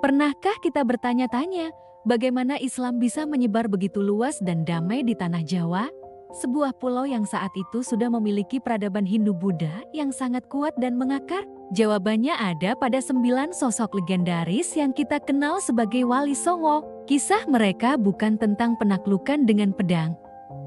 Pernahkah kita bertanya-tanya, bagaimana Islam bisa menyebar begitu luas dan damai di tanah Jawa? Sebuah pulau yang saat itu sudah memiliki peradaban Hindu-Buddha yang sangat kuat dan mengakar? Jawabannya ada pada 9 sosok legendaris yang kita kenal sebagai Wali Songo. Kisah mereka bukan tentang penaklukan dengan pedang,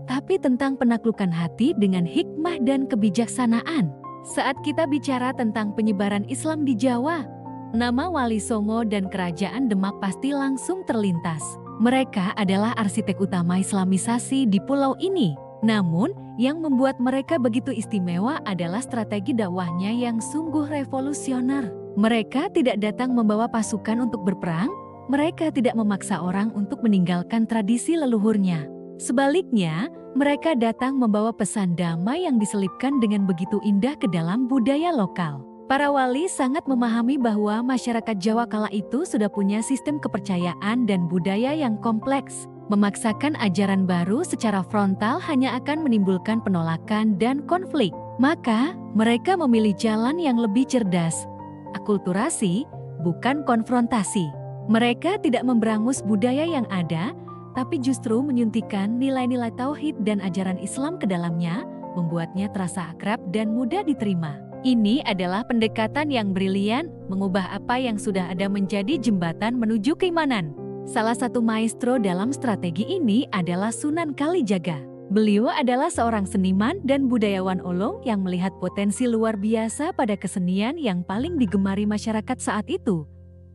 tapi tentang penaklukan hati dengan hikmah dan kebijaksanaan. Saat kita bicara tentang penyebaran Islam di Jawa, nama Wali Songo dan Kerajaan Demak pasti langsung terlintas. Mereka adalah arsitek utama Islamisasi di pulau ini. Namun, yang membuat mereka begitu istimewa adalah strategi dakwahnya yang sungguh revolusioner. Mereka tidak datang membawa pasukan untuk berperang, mereka tidak memaksa orang untuk meninggalkan tradisi leluhurnya. Sebaliknya, mereka datang membawa pesan damai yang diselipkan dengan begitu indah ke dalam budaya lokal. Para wali sangat memahami bahwa masyarakat Jawa kala itu sudah punya sistem kepercayaan dan budaya yang kompleks. Memaksakan ajaran baru secara frontal hanya akan menimbulkan penolakan dan konflik. Maka, mereka memilih jalan yang lebih cerdas, akulturasi, bukan konfrontasi. Mereka tidak memberangus budaya yang ada, tapi justru menyuntikkan nilai-nilai tauhid dan ajaran Islam ke dalamnya, membuatnya terasa akrab dan mudah diterima. Ini adalah pendekatan yang brilian, mengubah apa yang sudah ada menjadi jembatan menuju keimanan. Salah satu maestro dalam strategi ini adalah Sunan Kalijaga. Beliau adalah seorang seniman dan budayawan Olong yang melihat potensi luar biasa pada kesenian yang paling digemari masyarakat saat itu,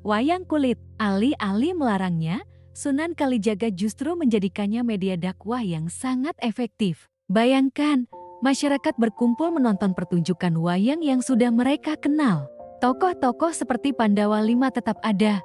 wayang kulit. Alih-alih melarangnya, Sunan Kalijaga justru menjadikannya media dakwah yang sangat efektif. Bayangkan, masyarakat berkumpul menonton pertunjukan wayang yang sudah mereka kenal. Tokoh-tokoh seperti Pandawa Lima tetap ada.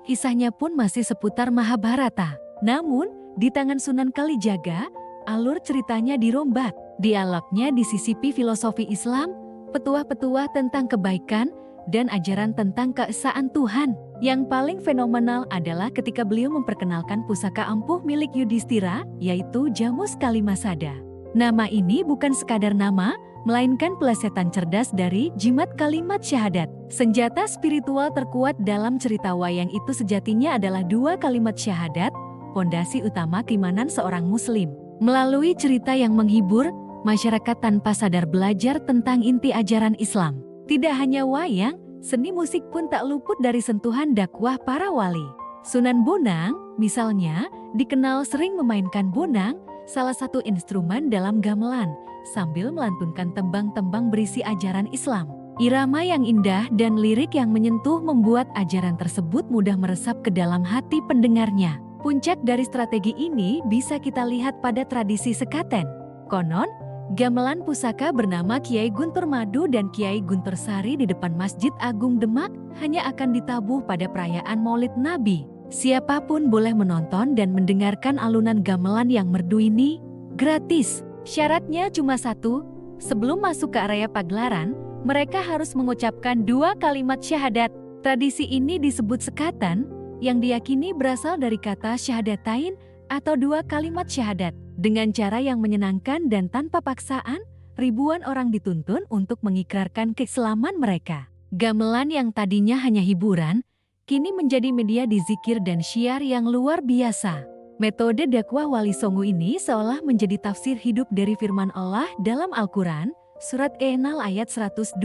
Kisahnya pun masih seputar Mahabharata. Namun, di tangan Sunan Kalijaga, alur ceritanya dirombak. Dialognya disisipi filosofi Islam, petuah-petuah tentang kebaikan, dan ajaran tentang keesaan Tuhan. Yang paling fenomenal adalah ketika beliau memperkenalkan pusaka ampuh milik Yudhistira, yaitu Jamus Kalimasada. Nama ini bukan sekadar nama, melainkan plesetan cerdas dari jimat kalimat syahadat. Senjata spiritual terkuat dalam cerita wayang itu sejatinya adalah 2 kalimat syahadat, pondasi utama keimanan seorang muslim. Melalui cerita yang menghibur, masyarakat tanpa sadar belajar tentang inti ajaran Islam. Tidak hanya wayang, seni musik pun tak luput dari sentuhan dakwah para wali. Sunan Bonang, misalnya, dikenal sering memainkan bonang, salah satu instrumen dalam gamelan, sambil melantunkan tembang-tembang berisi ajaran Islam. Irama yang indah dan lirik yang menyentuh membuat ajaran tersebut mudah meresap ke dalam hati pendengarnya. Puncak dari strategi ini bisa kita lihat pada tradisi sekaten. Konon, gamelan pusaka bernama Kiai Guntur Madu dan Kiai Guntur Sari di depan Masjid Agung Demak hanya akan ditabuh pada perayaan Maulid Nabi. Siapapun boleh menonton dan mendengarkan alunan gamelan yang merdu ini, gratis. Syaratnya cuma satu, sebelum masuk ke area pagelaran, mereka harus mengucapkan 2 kalimat syahadat. Tradisi ini disebut sekatan, yang diyakini berasal dari kata syahadatain atau 2 kalimat syahadat. Dengan cara yang menyenangkan dan tanpa paksaan, ribuan orang dituntun untuk mengikrarkan keislaman mereka. Gamelan yang tadinya hanya hiburan, kini menjadi media dizikir dan syiar yang luar biasa. Metode dakwah Wali Songo ini seolah menjadi tafsir hidup dari firman Allah dalam Al-Quran, surat An-Nahl ayat 125,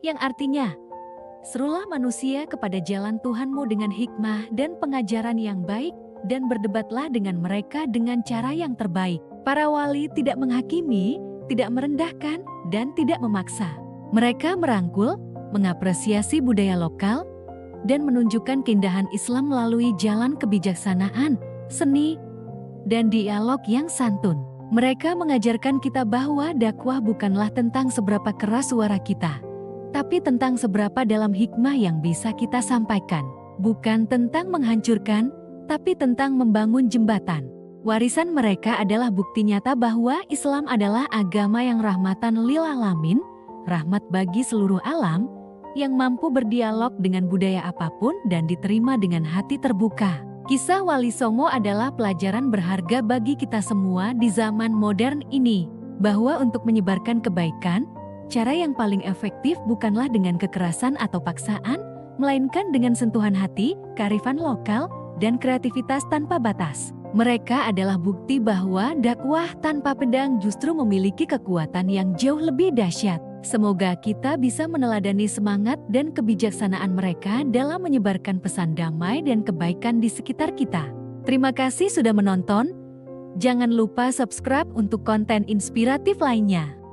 yang artinya, serulah manusia kepada jalan Tuhanmu dengan hikmah dan pengajaran yang baik, dan berdebatlah dengan mereka dengan cara yang terbaik. Para wali tidak menghakimi, tidak merendahkan, dan tidak memaksa. Mereka merangkul, mengapresiasi budaya lokal, dan menunjukkan keindahan Islam melalui jalan kebijaksanaan, seni, dan dialog yang santun. Mereka mengajarkan kita bahwa dakwah bukanlah tentang seberapa keras suara kita, tapi tentang seberapa dalam hikmah yang bisa kita sampaikan. Bukan tentang menghancurkan, tapi tentang membangun jembatan. Warisan mereka adalah bukti nyata bahwa Islam adalah agama yang rahmatan lil alamin, rahmat bagi seluruh alam, yang mampu berdialog dengan budaya apapun dan diterima dengan hati terbuka. Kisah Wali Songo adalah pelajaran berharga bagi kita semua di zaman modern ini, bahwa untuk menyebarkan kebaikan, cara yang paling efektif bukanlah dengan kekerasan atau paksaan, melainkan dengan sentuhan hati, kearifan lokal, dan kreativitas tanpa batas. Mereka adalah bukti bahwa dakwah tanpa pedang justru memiliki kekuatan yang jauh lebih dahsyat. Semoga kita bisa meneladani semangat dan kebijaksanaan mereka dalam menyebarkan pesan damai dan kebaikan di sekitar kita. Terima kasih sudah menonton. Jangan lupa subscribe untuk konten inspiratif lainnya.